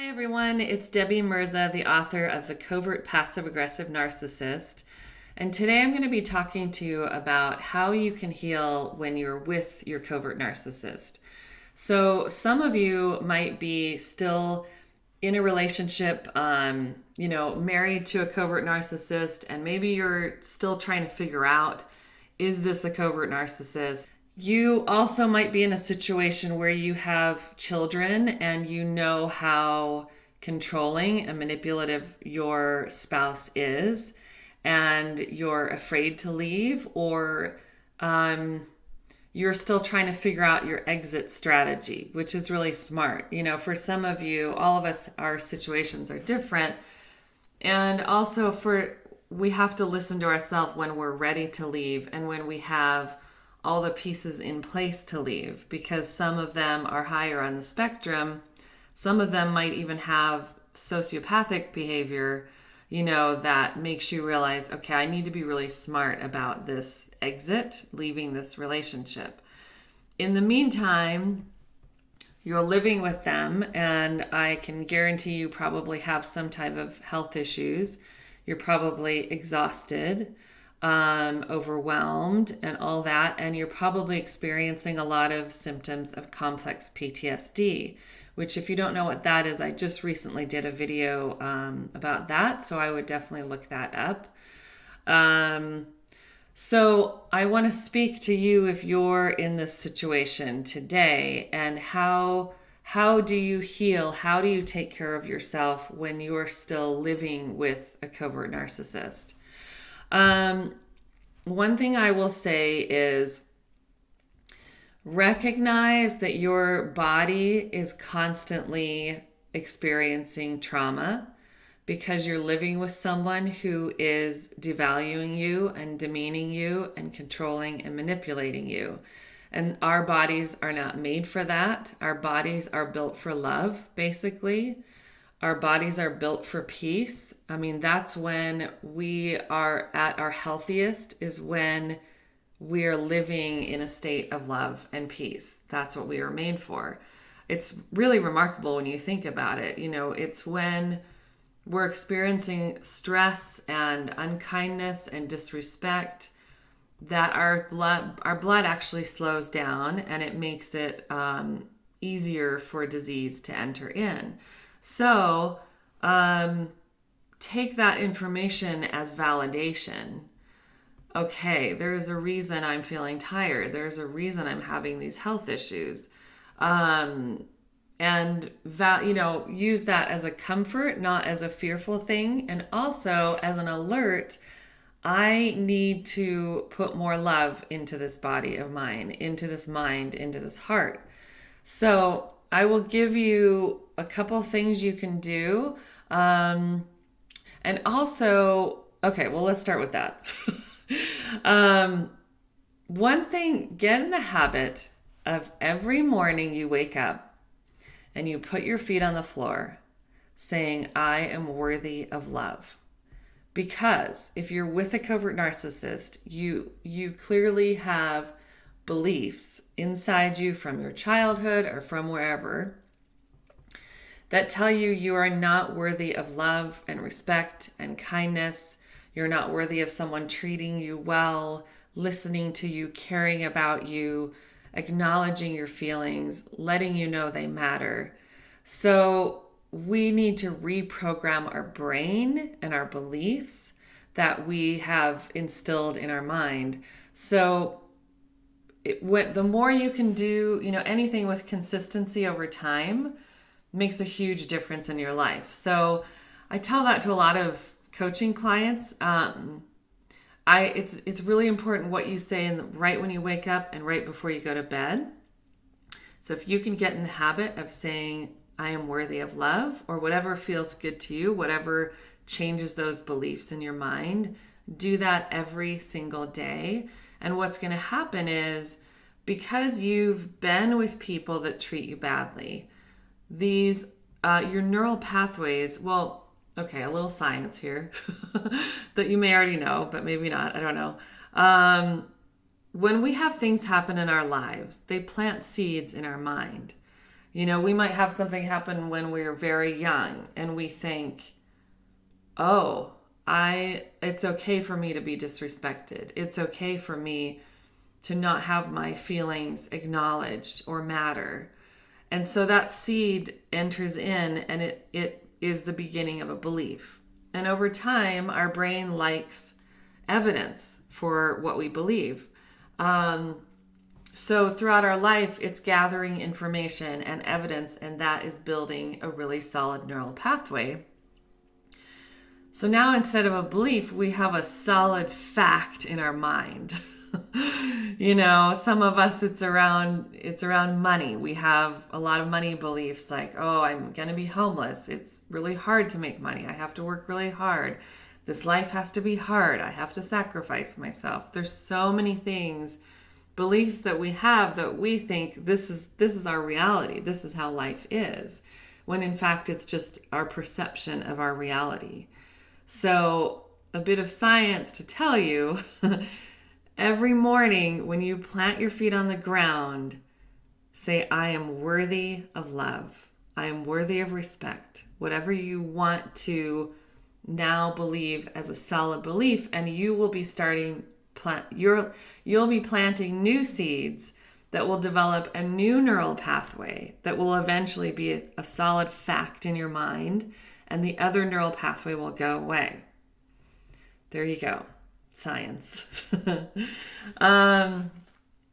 Hi everyone, it's Debbie Mirza, the author of The Covert Passive-Aggressive Narcissist. And today I'm going to be talking to you about how you can heal when you're with your covert narcissist. So some of you might be still in a relationship, married to a covert narcissist, and maybe you're still trying to figure out, is this a covert narcissist? You also might be in a situation where you have children and you know how controlling and manipulative your spouse is, and you're afraid to leave, or you're still trying to figure out your exit strategy, which is really smart. For some of you, all of us, our situations are different. And also we have to listen to ourselves when we're ready to leave and when we have all the pieces in place to leave, because some of them are higher on the spectrum. Some of them might even have sociopathic behavior, that makes you realize, okay, I need to be really smart about this exit, leaving this relationship. In the meantime, you're living with them, and I can guarantee you probably have some type of health issues. You're probably exhausted, overwhelmed, and all that, and you're probably experiencing a lot of symptoms of complex PTSD, which, if you don't know what that is, I just recently did a video about that, so I would definitely look that up. So I want to speak to you if you're in this situation today, and how do you heal? How do you take care of yourself when you're still living with a covert narcissist? One thing I will say is recognize that your body is constantly experiencing trauma because you're living with someone who is devaluing you and demeaning you and controlling and manipulating you. And our bodies are not made for that. Our bodies are built for love, basically. Our bodies are built for peace. I mean, that's when we are at our healthiest, is when we are living in a state of love and peace. That's what we are made for. It's really remarkable when you think about it. It's when we're experiencing stress and unkindness and disrespect that our blood actually slows down, and it makes it easier for disease to enter in. So take that information as validation. Okay, there's a reason I'm feeling tired. There's a reason I'm having these health issues. And use that as a comfort, not as a fearful thing. And also as an alert, I need to put more love into this body of mine, into this mind, into this heart. So I will give you a couple things you can do. And also, okay, well, let's start with that. One thing, get in the habit of every morning you wake up and you put your feet on the floor saying, I am worthy of love. Because if you're with a covert narcissist, you clearly have beliefs inside you from your childhood or from wherever that tell you you are not worthy of love and respect and kindness. You're not worthy of someone treating you well, listening to you, caring about you, acknowledging your feelings, letting you know they matter. So we need to reprogram our brain and our beliefs that we have instilled in our mind. So the more you can do, anything with consistency over time makes a huge difference in your life. So I tell that to a lot of coaching clients. It's really important what you say right when you wake up and right before you go to bed. So if you can get in the habit of saying, I am worthy of love, or whatever feels good to you, whatever changes those beliefs in your mind, do that every single day. And what's going to happen is, because you've been with people that treat you badly, these your neural pathways, well, okay, a little science here that you may already know, but maybe not, I don't know. When we have things happen in our lives, they plant seeds in our mind. We might have something happen when we're very young and we think, oh, it's okay for me to be disrespected. It's okay for me to not have my feelings acknowledged or matter. And so that seed enters in, and it is the beginning of a belief. And over time, our brain likes evidence for what we believe. So throughout our life, it's gathering information and evidence, and that is building a really solid neural pathway. So now instead of a belief, we have a solid fact in our mind. Some of us, it's around money. We have a lot of money beliefs like, oh, I'm going to be homeless. It's really hard to make money. I have to work really hard. This life has to be hard. I have to sacrifice myself. There's so many things, beliefs that we have that we think this is our reality. This is how life is. When in fact, it's just our perception of our reality. So a bit of science to tell you, every morning when you plant your feet on the ground, say, I am worthy of love. I am worthy of respect. Whatever you want to now believe as a solid belief, and you will be you'll be planting new seeds that will develop a new neural pathway that will eventually be a solid fact in your mind, and the other neural pathway will go away. There you go. Science.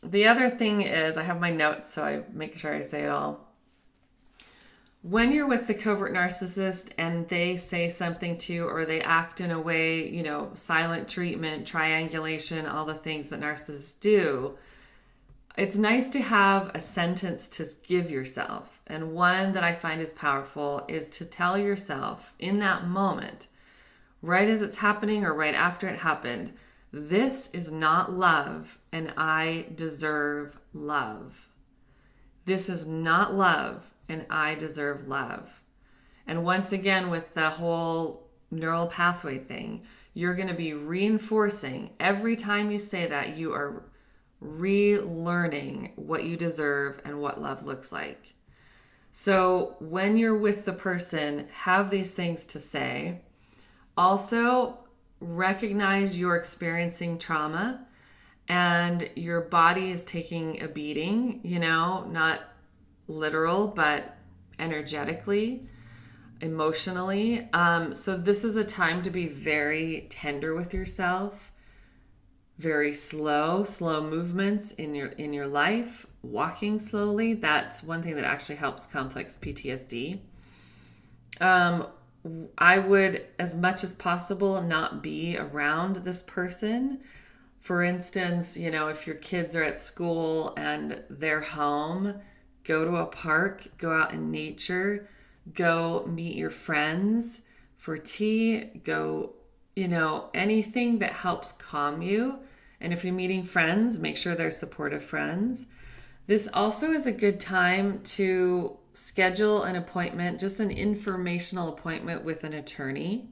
The other thing is, I have my notes, so I make sure I say it all. When you're with the covert narcissist and they say something to you or they act in a way, silent treatment, triangulation, all the things that narcissists do, it's nice to have a sentence to give yourself. And one that I find is powerful is to tell yourself in that moment, right as it's happening or right after it happened, this is not love and I deserve love. This is not love and I deserve love. And once again, with the whole neural pathway thing, you're going to be reinforcing every time you say that, you are relearning what you deserve and what love looks like. So when you're with the person, have these things to say. Also, recognize you're experiencing trauma and your body is taking a beating, not literal, but energetically, emotionally. So this is a time to be very tender with yourself, very slow movements in your life, walking slowly. That's one thing that actually helps complex PTSD. I would, as much as possible, not be around this person. For instance, if your kids are at school and they're home, go to a park, go out in nature, go meet your friends for tea, go, anything that helps calm you. And if you're meeting friends, make sure they're supportive friends. This also is a good time to schedule an appointment, just an informational appointment with an attorney,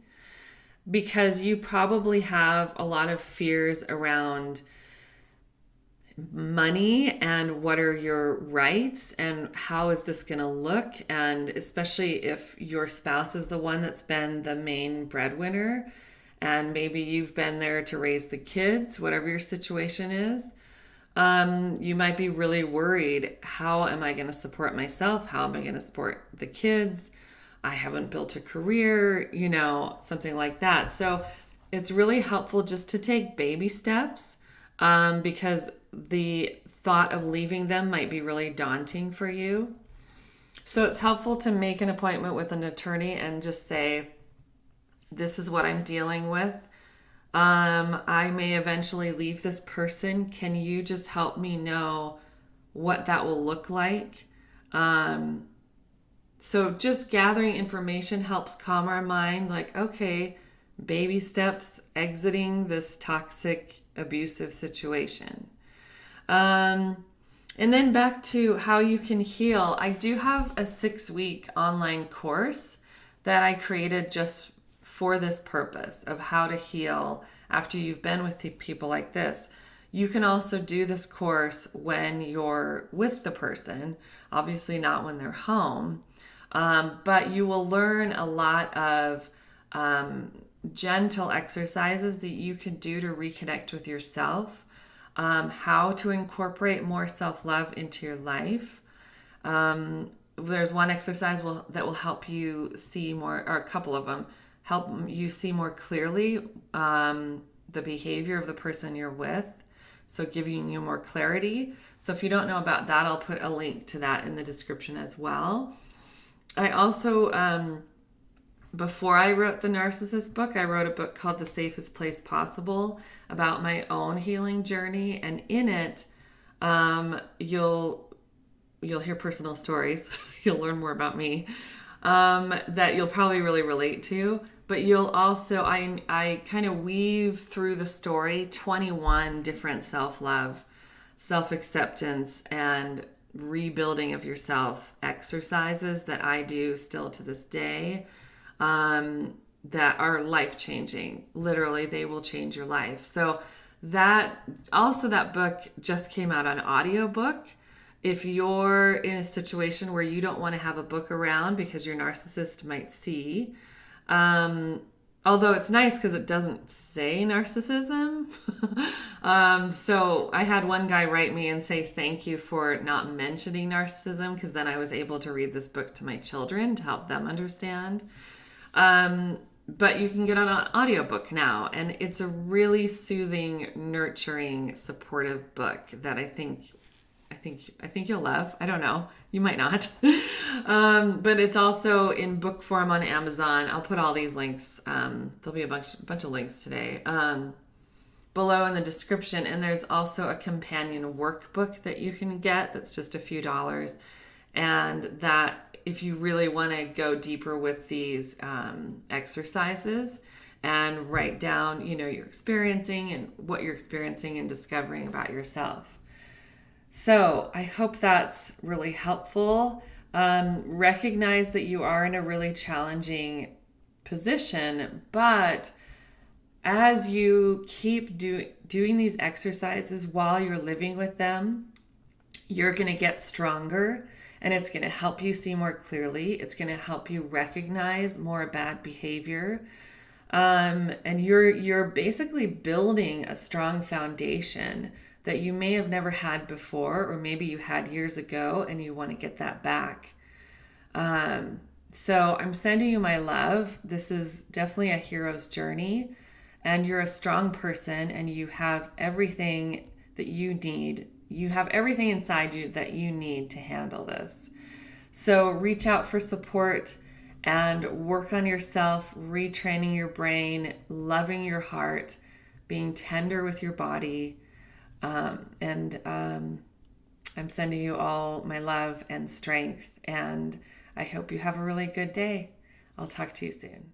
because you probably have a lot of fears around money and what are your rights and how is this going to look, and especially if your spouse is the one that's been the main breadwinner and maybe you've been there to raise the kids, whatever your situation is. You might be really worried, how am I going to support myself? How am I going to support the kids? I haven't built a career, something like that. So it's really helpful just to take baby steps, because the thought of leaving them might be really daunting for you. So it's helpful to make an appointment with an attorney and just say, this is what I'm dealing with. I may eventually leave this person. Can you just help me know what that will look like? So just gathering information helps calm our mind. Like, okay, baby steps, exiting this toxic, abusive situation. And then back to how you can heal. I do have a 6-week online course that I created just for this purpose of how to heal after you've been with people like this. You can also do this course when you're with the person, obviously not when they're home, but you will learn a lot of gentle exercises that you can do to reconnect with yourself, how to incorporate more self-love into your life. There's one exercise that will help you see more, or a couple of them, help you see more clearly the behavior of the person you're with. So giving you more clarity. So if you don't know about that, I'll put a link to that in the description as well. I also, before I wrote the Narcissist book, I wrote a book called The Safest Place Possible about my own healing journey. And in it, you'll hear personal stories. You'll learn more about me that you'll probably really relate to. But you'll also, I kind of weave through the story 21 different self-love, self-acceptance, and rebuilding of yourself exercises that I do still to this day, that are life-changing. Literally, they will change your life. So that book just came out on audiobook. If you're in a situation where you don't want to have a book around because your narcissist might see, although it's nice because it doesn't say narcissism. So I had one guy write me and say thank you for not mentioning narcissism, because then I was able to read this book to my children to help them understand. But you can get it on audiobook now, and it's a really soothing, nurturing, supportive book that I think you'll love. I don't know. You might not. But it's also in book form on Amazon. I'll put all these links. There'll be a bunch of links today below in the description. And there's also a companion workbook that you can get that's just a few dollars. And that if you really want to go deeper with these exercises and write down, you're experiencing and what you're experiencing and discovering about yourself. So I hope that's really helpful. Recognize that you are in a really challenging position, but as you keep doing these exercises while you're living with them, you're going to get stronger, and it's going to help you see more clearly. It's going to help you recognize more bad behavior. And you're basically building a strong foundation that you may have never had before, or maybe you had years ago and you want to get that back. So I'm sending you my love. This is definitely a hero's journey, and you're a strong person, and you have everything that you need. You have everything inside you that you need to handle this. So reach out for support and work on yourself, retraining your brain, loving your heart, being tender with your body. I'm sending you all my love and strength, and I hope you have a really good day. I'll talk to you soon.